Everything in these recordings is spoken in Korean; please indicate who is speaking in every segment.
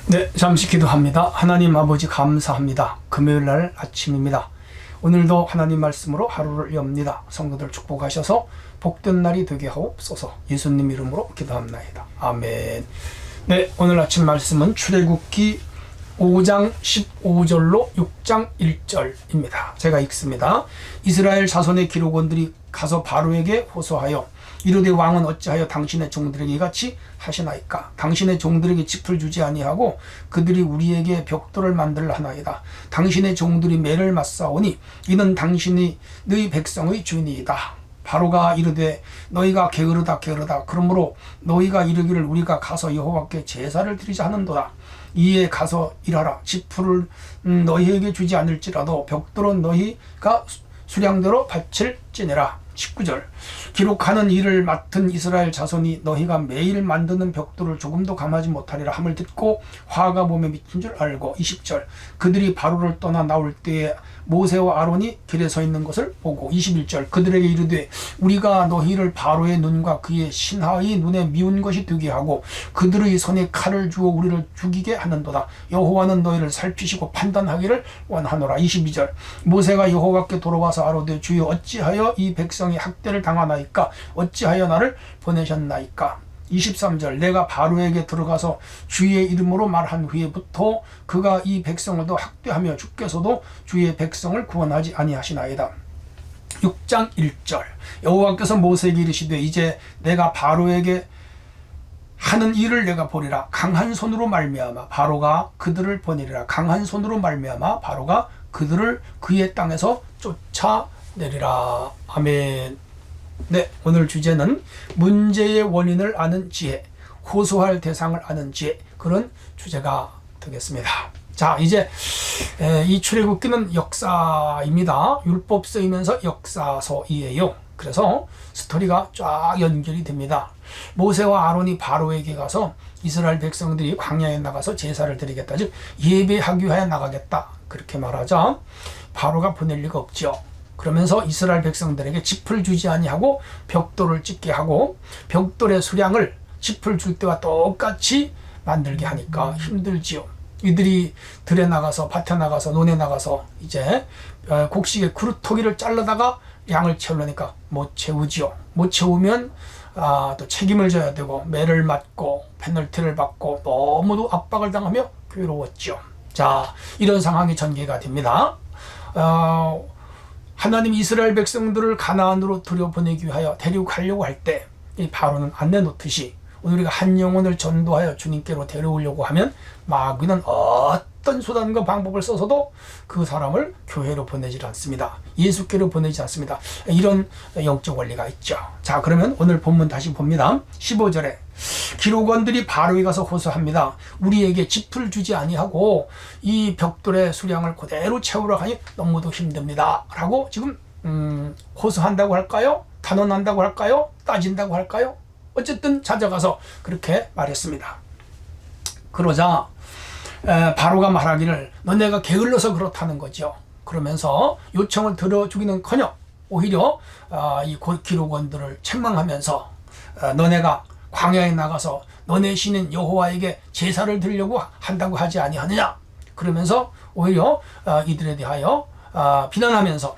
Speaker 1: 네, 잠시 기도합니다. 하나님 아버지 감사합니다. 금요일날 아침입니다. 오늘도 하나님 말씀으로 하루를 엽니다. 성도들 축복하셔서 복된 날이 되게 하옵소서. 예수님 이름으로 기도합나이다. 아멘. 네, 오늘 아침 말씀은 출애굽기 5장 15절로 6장 1절입니다. 제가 읽습니다. 이스라엘 자손의 기록원들이 가서 바로에게 호소하여 이르되 왕은 어찌하여 당신의 종들에게 이같이 하시나이까? 당신의 종들에게 짚을 주지 아니하고 그들이 우리에게 벽돌을 만들라 하나이다. 당신의 종들이 매를 맞사오니 이는 당신이 너희 백성의 주인이다. 바로가 이르되 너희가 게으르다 게으르다. 그러므로 너희가 이르기를 우리가 가서 여호와께 제사를 드리자 하는도다. 이에 가서 일하라. 짚풀을 너희에게 주지 않을지라도 벽돌은 너희가 수량대로 바칠지니라. 19절 기록하는 일을 맡은 이스라엘 자손이 너희가 매일 만드는 벽돌을 조금도 감하지 못하리라 함을 듣고 화가 몸에 미친 줄 알고. 20절 그들이 바로를 떠나 나올 때에 모세와 아론이 길에 서 있는 것을 보고. 21절 그들에게 이르되 우리가 너희를 바로의 눈과 그의 신하의 눈에 미운 것이 되게 하고 그들의 손에 칼을 주어 우리를 죽이게 하는도다. 여호와는 너희를 살피시고 판단하기를 원하노라. 22절 모세가 여호와께 돌아와서 아뢰되 주여 어찌하여 이 백성이 학대를 당하나이까? 어찌하여 나를 보내셨나이까? 23절 내가 바로에게 들어가서 주의 이름으로 말한 후에부터 그가 이 백성을 더 학대하며 주께서도 주의 백성을 구원하지 아니하시나이다. 6장 1절 여호와께서 모세에게 이르시되 이제 내가 바로에게 하는 일을 내가 보리라. 강한 손으로 말미암아 바로가 그들을 보내리라. 강한 손으로 말미암아 바로가 그들을 그의 땅에서 쫓아내리라. 아멘. 네, 오늘 주제는 문제의 원인을 아는 지혜, 호소할 대상을 아는 지혜, 그런 주제가 되겠습니다. 자, 이제 이 출애굽기는 역사입니다. 율법 쓰이면서 역사서이에요. 그래서 스토리가 쫙 연결이 됩니다. 모세와 아론이 바로에게 가서 이스라엘 백성들이 광야에 나가서 제사를 드리겠다, 즉 예배하기 위하여 나가겠다, 그렇게 말하자 바로가 보낼 리가 없죠. 그러면서 이스라엘 백성들에게 짚을 주지 아니하고 벽돌을 찍게 하고 벽돌의 수량을 짚을 줄 때와 똑같이 만들게 하니까 힘들지요. 이들이 들에 나가서 밭에 나가서 논에 나가서 이제 곡식의 그루터기를 잘라다가 양을 채우려니까 못 채우지요. 못 채우면 또 책임을 져야 되고 매를 맞고 페널티를 받고 너무도 압박을 당하며 괴로웠죠. 자, 이런 상황이 전개가 됩니다. 하나님 이스라엘 백성들을 가나안으로 들여보내기 위하여 데리고 가려고 할 때 이 바로는 안 내놓듯이 오늘 우리가 한 영혼을 전도하여 주님께로 데려오려고 하면 마귀는 어떤 수단과 방법을 써서도 그 사람을 교회로 보내지 않습니다. 예수께로 보내지 않습니다. 이런 영적 원리가 있죠. 자, 그러면 오늘 본문 다시 봅니다. 15절에 기록원들이 바로에 가서 호소합니다. 우리에게 짚을 주지 아니하고 이 벽돌의 수량을 그대로 채우러 가니 너무도 힘듭니다 라고 지금 호소한다고 할까요? 단언한다고 할까요? 따진다고 할까요? 어쨌든 찾아가서 그렇게 말했습니다. 그러자 바로가 말하기를 너네가 게을러서 그렇다는 거죠. 그러면서 요청을 들어주기는커녕 오히려 이 기록원들을 책망하면서 너네가 광야에 나가서 너네 신인 여호와에게 제사를 드리려고 한다고 하지 아니하느냐, 그러면서 오히려 이들에 대하여 비난하면서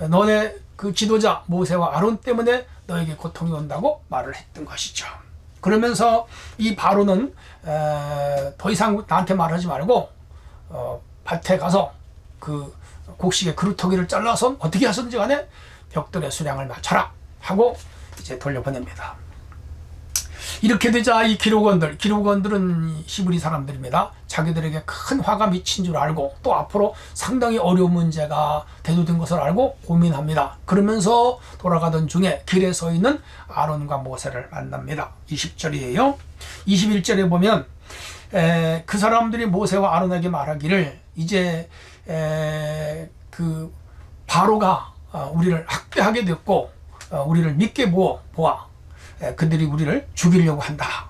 Speaker 1: 너네 그 지도자 모세와 아론 때문에 너에게 고통이 온다고 말을 했던 것이죠. 그러면서 이 바로는 더 이상 나한테 말하지 말고 밭에 가서 그 곡식의 그루터기를 잘라서 어떻게 하든지 간에 벽돌의 수량을 맞춰라 하고 이제 돌려보냅니다. 이렇게 되자 이 기록원들은 히브리 사람들입니다. 자기들에게 큰 화가 미친 줄 알고 또 앞으로 상당히 어려운 문제가 대두된 것을 알고 고민합니다. 그러면서 돌아가던 중에 길에 서 있는 아론과 모세를 만납니다. 20절이에요. 21절에 보면 그 사람들이 모세와 아론에게 말하기를 이제 그 바로가 우리를 학대하게 됐고 우리를 믿게 보아 그들이 우리를 죽이려고 한다.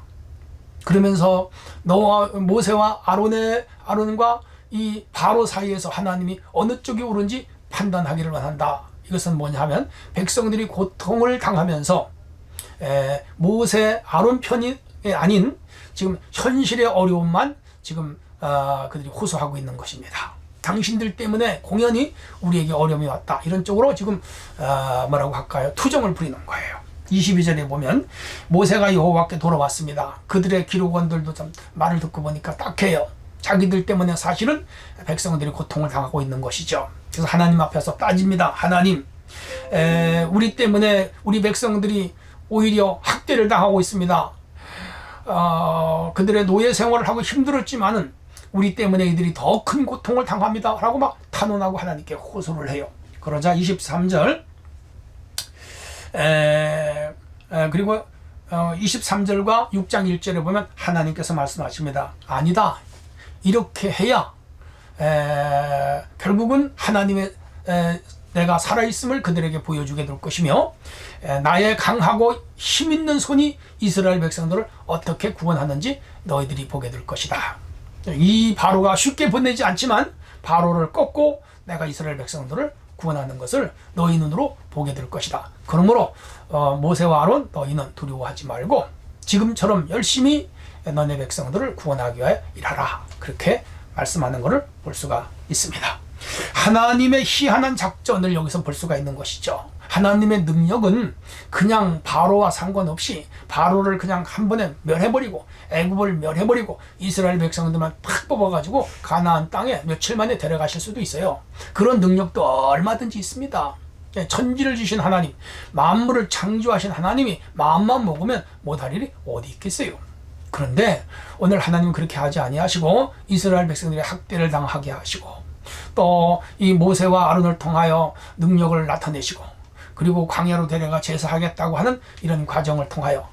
Speaker 1: 그러면서 너와 모세와 아론과 이 바로 사이에서 하나님이 어느 쪽이 옳은지 판단하기를 원한다. 이것은 뭐냐 하면 백성들이 고통을 당하면서 모세 아론 편이 아닌 지금 현실의 어려움만 지금 그들이 호소하고 있는 것입니다. 당신들 때문에 공연히 우리에게 어려움이 왔다. 이런 쪽으로 지금 뭐라고 할까요? 투정을 부리는 거예요. 22절에 보면 모세가 여호와께 돌아왔습니다. 그들의 기록원들도 좀 말을 듣고 보니까 딱해요. 자기들 때문에 사실은 백성들이 고통을 당하고 있는 것이죠. 그래서 하나님 앞에서 따집니다. 하나님, 우리 때문에 우리 백성들이 오히려 학대를 당하고 있습니다. 그들의 노예 생활을 하고 힘들었지만은 우리 때문에 이들이 더 큰 고통을 당합니다. 라고 막 탄원하고 하나님께 호소를 해요. 그러자 23절, 그리고 23절과 6장 1절에 보면 하나님께서 말씀하십니다. 아니다. 이렇게 해야 결국은 하나님의 내가 살아있음을 그들에게 보여주게 될 것이며 나의 강하고 힘있는 손이 이스라엘 백성들을 어떻게 구원하는지 너희들이 보게 될 것이다. 이 바로가 쉽게 보내지 않지만 바로를 꺾고 내가 이스라엘 백성들을 구원하는 것을 너희 눈으로 보게 될 것이다. 그러므로 모세와 아론 너희는 두려워하지 말고 지금처럼 열심히 너네 백성들을 구원하기 위하여 일하라. 그렇게 말씀하는 것을 볼 수가 있습니다. 하나님의 희한한 작전을 여기서 볼 수가 있는 것이죠. 하나님의 능력은 그냥 바로와 상관없이 바로를 그냥 한 번에 멸해버리고 애굽을 멸해버리고 이스라엘 백성들만 탁 뽑아가지고 가나안 땅에 며칠 만에 데려가실 수도 있어요. 그런 능력도 얼마든지 있습니다. 천지를 지신 하나님, 만물을 창조하신 하나님이 마음만 먹으면 못할 일이 어디 있겠어요. 그런데 오늘 하나님은 그렇게 하지 아니하시고 이스라엘 백성들이 학대를 당하게 하시고 또 이 모세와 아론을 통하여 능력을 나타내시고 그리고 광야로 데려가 제사하겠다고 하는 이런 과정을 통하여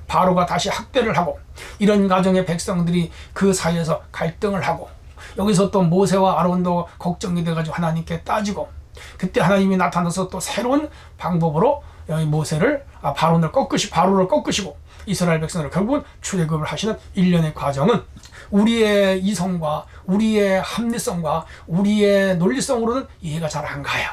Speaker 1: 바로가 다시 학대를 하고 이런 과정에 백성들이 그 사이에서 갈등을 하고 여기서 또 모세와 아론도 걱정이 돼가지고 하나님께 따지고 그때 하나님이 나타나서 또 새로운 방법으로 모세를 바로를 꺾으시고 이스라엘 백성들을 결국은 출애굽을 하시는 일련의 과정은 우리의 이성과 우리의 합리성과 우리의 논리성으로는 이해가 잘 안 가요.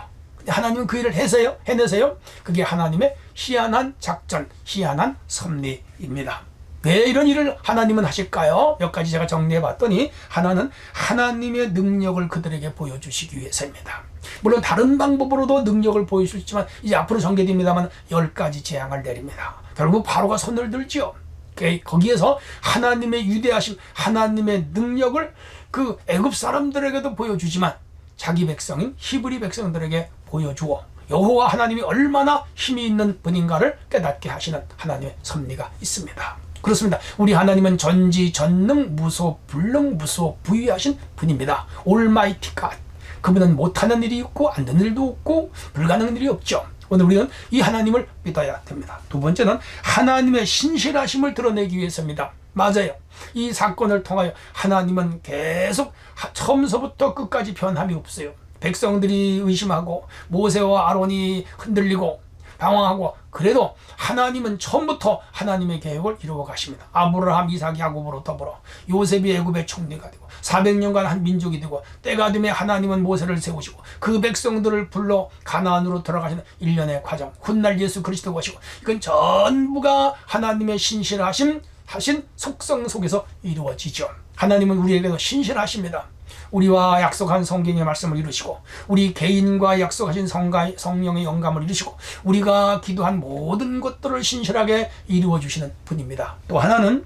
Speaker 1: 하나님은 그 일을 해내세요. 그게 하나님의 희한한 작전, 희한한 섭리입니다. 왜 이런 일을 하나님은 하실까요? 몇 가지 제가 정리해 봤더니 하나는 하나님의 능력을 그들에게 보여주시기 위해서입니다. 물론 다른 방법으로도 능력을 보여줄 수 있지만 이제 앞으로 전개됩니다만 10가지 재앙을 내립니다. 결국 바로가 손을 들지요. 거기에서 하나님의 위대하심, 하나님의 능력을 그 애굽 사람들에게도 보여주지만 자기 백성인 히브리 백성들에게 보여주어 여호와 하나님이 얼마나 힘이 있는 분인가를 깨닫게 하시는 하나님의 섭리가 있습니다. 그렇습니다. 우리 하나님은 전지전능 무소불능 무소부유하신 분입니다. Almighty God. 그분은 못하는 일이 있고 안 되는 일도 없고 불가능한 일이 없죠. 오늘 우리는 이 하나님을 믿어야 됩니다. 두 번째는 하나님의 신실하심을 드러내기 위해서입니다. 맞아요. 이 사건을 통하여 하나님은 계속 처음서부터 끝까지 변함이 없어요. 백성들이 의심하고 모세와 아론이 흔들리고 방황하고 그래도 하나님은 처음부터 하나님의 계획을 이루어 가십니다. 아브라함, 이삭, 야곱으로 더불어 요셉이 애굽의 총리가 되고 400년간 한 민족이 되고 때가 되면 하나님은 모세를 세우시고 그 백성들을 불러 가나안으로 들어가시는 일련의 과정, 훗날 예수 그리스도 오시고 이건 전부가 하나님의 신실하신 속성 속에서 이루어지죠. 하나님은 우리에게도 신실하십니다. 우리와 약속한 성경의 말씀을 이루시고 우리 개인과 약속하신 성령의 영감을 이루시고 우리가 기도한 모든 것들을 신실하게 이루어 주시는 분입니다. 또 하나는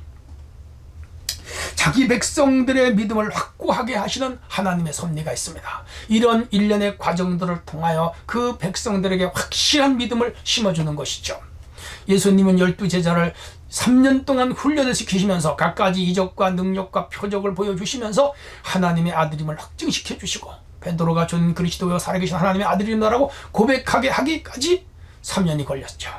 Speaker 1: 자기 백성들의 믿음을 확고하게 하시는 하나님의 섭리가 있습니다. 이런 일련의 과정들을 통하여 그 백성들에게 확실한 믿음을 심어주는 것이죠. 예수님은 12제자를 3년 동안 훈련을 시키시면서 갖가지 이적과 능력과 표적을 보여주시면서 하나님의 아들임을 확증시켜 주시고 베드로가 준 그리스도여 살아계신 하나님의 아들이라고 고백하게 하기까지 3년이 걸렸죠.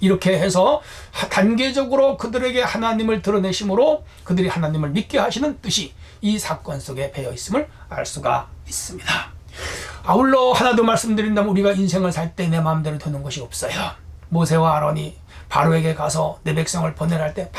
Speaker 1: 이렇게 해서 단계적으로 그들에게 하나님을 드러내심으로 그들이 하나님을 믿게 하시는 뜻이 이 사건 속에 배어 있음을 알 수가 있습니다. 아울러 하나 더 말씀드린다면 우리가 인생을 살 때 내 마음대로 되는 것이 없어요. 모세와 아론이 바로에게 가서 내 백성을 보내라 할 때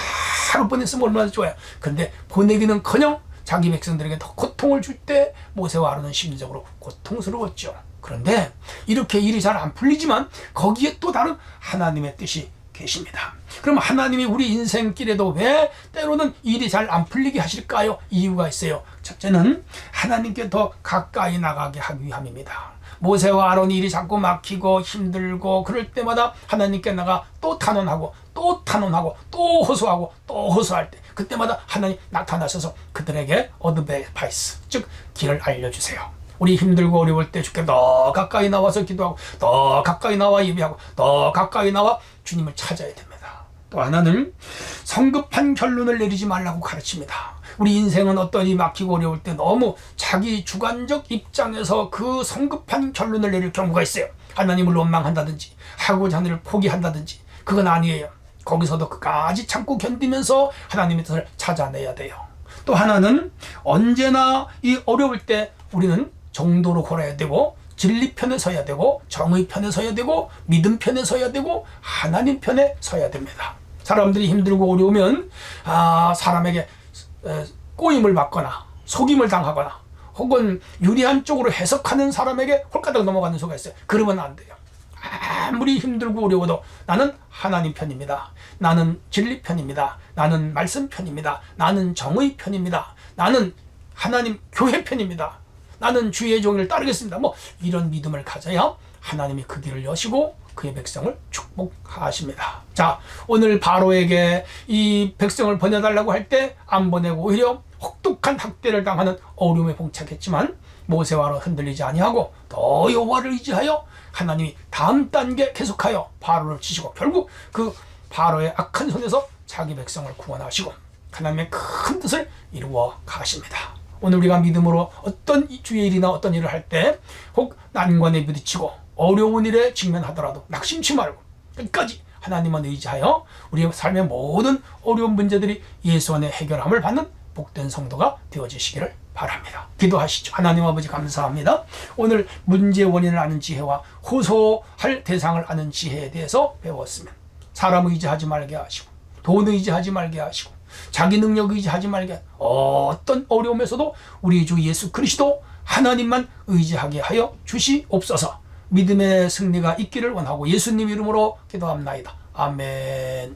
Speaker 1: 바로 보냈으면 얼마나 좋아요. 근데 보내기는커녕 자기 백성들에게 더 고통을 줄 때 모세와 아론은 심리적으로 고통스러웠죠. 그런데 이렇게 일이 잘 안 풀리지만 거기에 또 다른 하나님의 뜻이 계십니다. 그럼 하나님이 우리 인생길에도 왜 때로는 일이 잘 안 풀리게 하실까요? 이유가 있어요. 첫째는 하나님께 더 가까이 나가게 하기 위함입니다. 모세와 아론이 일이 자꾸 막히고 힘들고 그럴 때마다 하나님께 나가 또 탄원하고 또 탄원하고 또 호소하고 또 호소할 때 그때마다 하나님 나타나셔서 그들에게 어드바이스, 즉 길을 알려주세요. 우리 힘들고 어려울 때 주께 더 가까이 나와서 기도하고 더 가까이 나와 예배하고 더 가까이 나와 주님을 찾아야 됩니다. 또 하나는 성급한 결론을 내리지 말라고 가르칩니다. 우리 인생은 어떤 일이 막히고 어려울 때 너무 자기 주관적 입장에서 그 성급한 결론을 내릴 경우가 있어요. 하나님을 원망한다든지 하고자 하는 일을 포기한다든지 그건 아니에요. 거기서도 끝까지 참고 견디면서 하나님의 뜻을 찾아내야 돼요. 또 하나는 언제나 이 어려울 때 우리는 정도로 걸어야 되고 진리 편에 서야 되고 정의 편에 서야 되고 믿음 편에 서야 되고 하나님 편에 서야 됩니다. 사람들이 힘들고 어려우면 사람에게 꼬임을 받거나 속임을 당하거나 혹은 유리한 쪽으로 해석하는 사람에게 홀가닥 넘어가는 수가 있어요. 그러면 안 돼요. 아무리 힘들고 어려워도 나는 하나님 편입니다. 나는 진리 편입니다. 나는 말씀 편입니다. 나는 정의 편입니다. 나는 하나님 교회 편입니다. 나는 주의 종을 따르겠습니다. 이런 믿음을 가져야 하나님이 그 길을 여시고 그의 백성을 축복하십니다. 자, 오늘 바로에게 이 백성을 보내달라고 할 때 안 보내고 오히려 혹독한 학대를 당하는 어려움에 봉착했지만 모세와 아론 흔들리지 아니하고 더 여호와를 의지하여 하나님이 다음 단계 계속하여 바로를 치시고 결국 그 바로의 악한 손에서 자기 백성을 구원하시고 하나님의 큰 뜻을 이루어 가십니다. 오늘 우리가 믿음으로 어떤 주의 일이나 어떤 일을 할 때 혹 난관에 부딪히고 어려운 일에 직면하더라도 낙심치 말고 끝까지 하나님만 의지하여 우리의 삶의 모든 어려운 문제들이 예수 안에 해결함을 받는 복된 성도가 되어지시기를 바랍니다. 기도하시죠. 하나님 아버지 감사합니다. 오늘 문제의 원인을 아는 지혜와 호소할 대상을 아는 지혜에 대해서 배웠으면 사람 의지하지 말게 하시고 돈 의지하지 말게 하시고 자기 능력 의지하지 말게 어떤 어려움에서도 우리 주 예수 그리스도 하나님만 의지하게 하여 주시옵소서. 믿음의 승리가 있기를 원하고 예수님 이름으로 기도합나이다. 아멘.